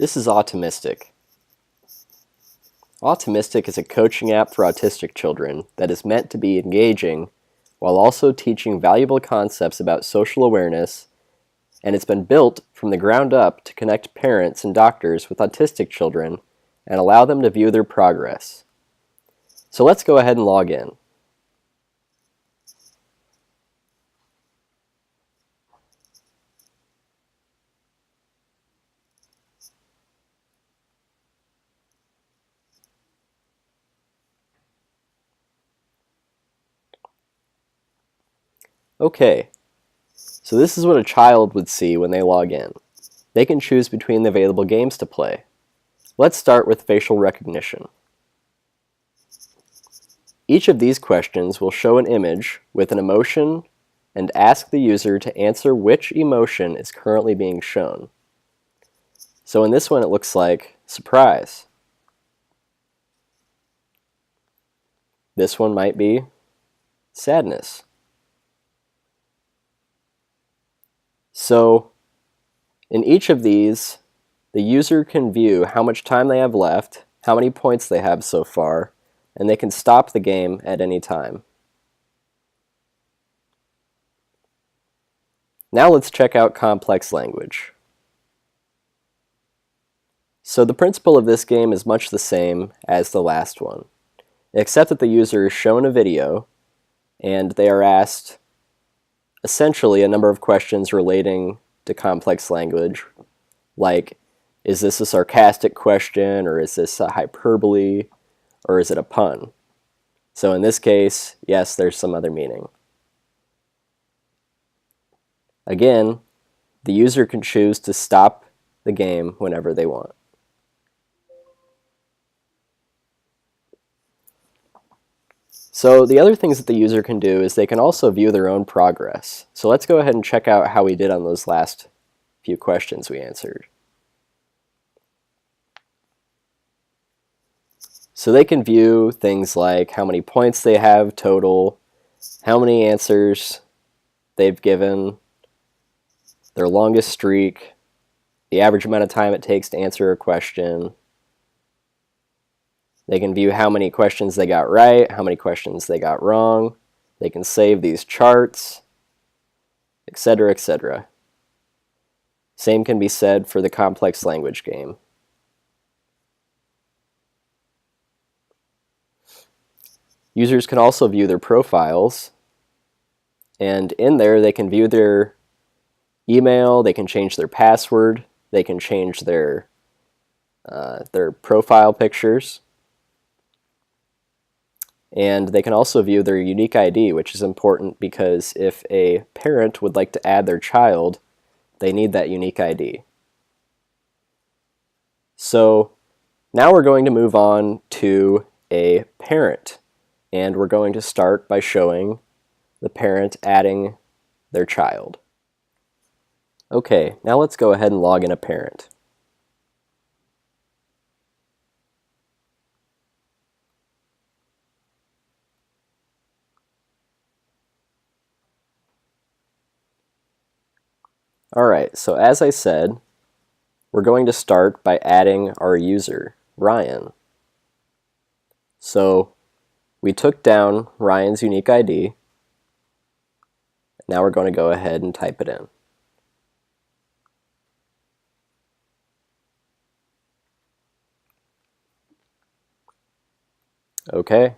This is Autimistic. Autimistic is a coaching app for autistic children that is meant to be engaging while also teaching valuable concepts about social awareness, and it's been built from the ground up to connect parents and doctors with autistic children and allow them to view their progress. So let's go ahead and log in. Okay, so this is what a child would see when they log in. They can choose between the available games to play. Let's start with facial recognition. Each of these questions will show an image with an emotion and ask the user to answer which emotion is currently being shown. So in this one it looks like surprise. This one might be sadness. So in each of these, the user can view how much time they have left, how many points they have so far, and they can stop the game at any time. Now let's check out complex language. So the principle of this game is much the same as the last one, except that the user is shown a video and they are asked essentially a number of questions relating to complex language, like, is this a sarcastic question, or is this a hyperbole, or is it a pun? So in this case, yes, there's some other meaning. Again, the user can choose to stop the game whenever they want. So the other things that the user can do is they can also view their own progress. So let's go ahead and check out how we did on those last few questions we answered. So they can view things like how many points they have total, how many answers they've given, their longest streak, the average amount of time it takes to answer a question. They can view how many questions they got right, how many questions they got wrong. They can save these charts, etc., etc. Same can be said for the complex language game. Users can also view their profiles, and in there they can view their email, they can change their password, they can change their profile pictures, and they can also view their unique ID, which is important because if a parent would like to add their child, they need that unique ID. So now we're going to move on to a parent, and we're going to start by showing the parent adding their child. Okay, now let's go ahead and log in a parent. Alright, so as I said, we're going to start by adding our user, Ryan. So we took down Ryan's unique ID. Now we're going to go ahead and type it in. Okay.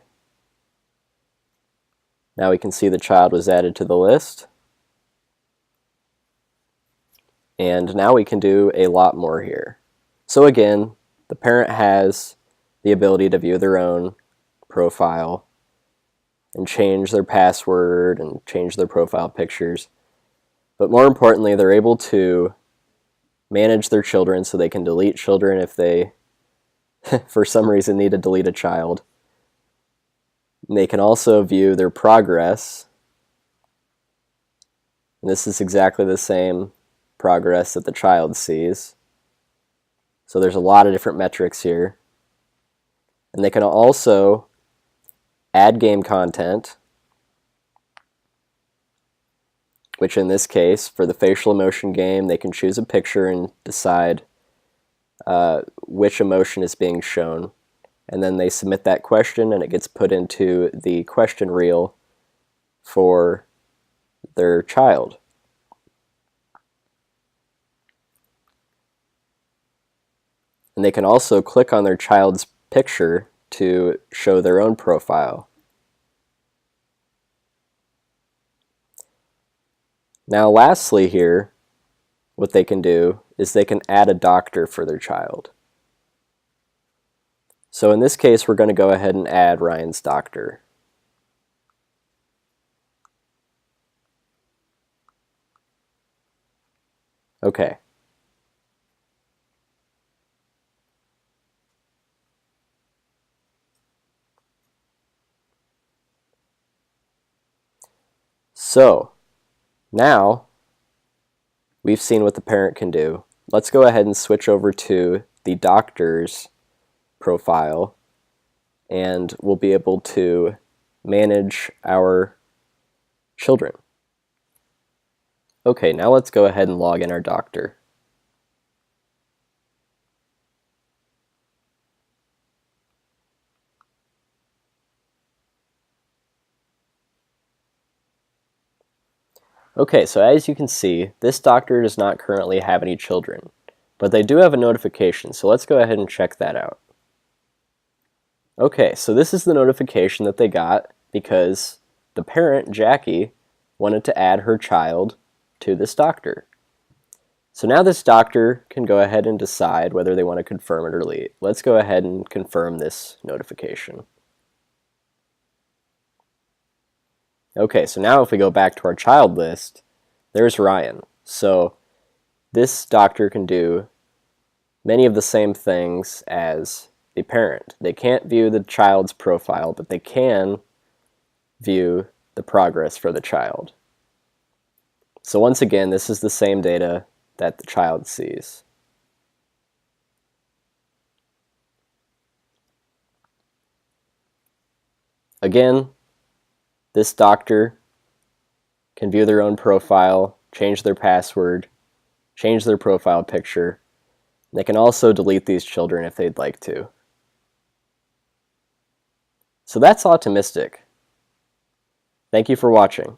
Now we can see the child was added to the list. And now we can do a lot more here. So again, the parent has the ability to view their own profile and change their password and change their profile pictures. But more importantly, they're able to manage their children so they can delete children if they, for some reason, need to delete a child. And they can also view their progress. And this is exactly the same progress that the child sees. So there's a lot of different metrics here. And they can also add game content, which in this case, for the facial emotion game, they can choose a picture and decide which emotion is being shown. And then they submit that question and it gets put into the question reel for their child. And they can also click on their child's picture to show their own profile. Now lastly here, what they can do is they can add a doctor for their child. So in this case, we're going to go ahead and add Ryan's doctor. Okay. So now we've seen what the parent can do. Let's go ahead and switch over to the doctor's profile, and we'll be able to manage our children. Okay, now let's go ahead and log in our doctor. Okay, so as you can see, this doctor does not currently have any children, but they do have a notification, so let's go ahead and check that out. Okay, so this is the notification that they got because the parent, Jackie, wanted to add her child to this doctor. So now this doctor can go ahead and decide whether they want to confirm it or delete. Let's go ahead and confirm this notification. Okay, so now if we go back to our child list, there's Ryan. So this doctor can do many of the same things as the parent. They can't view the child's profile, but they can view the progress for the child. So once again, this is the same data that the child sees. Again, this doctor can view their own profile, change their password, change their profile picture. They can also delete these children if they'd like to. So that's Autimistic. Thank you for watching.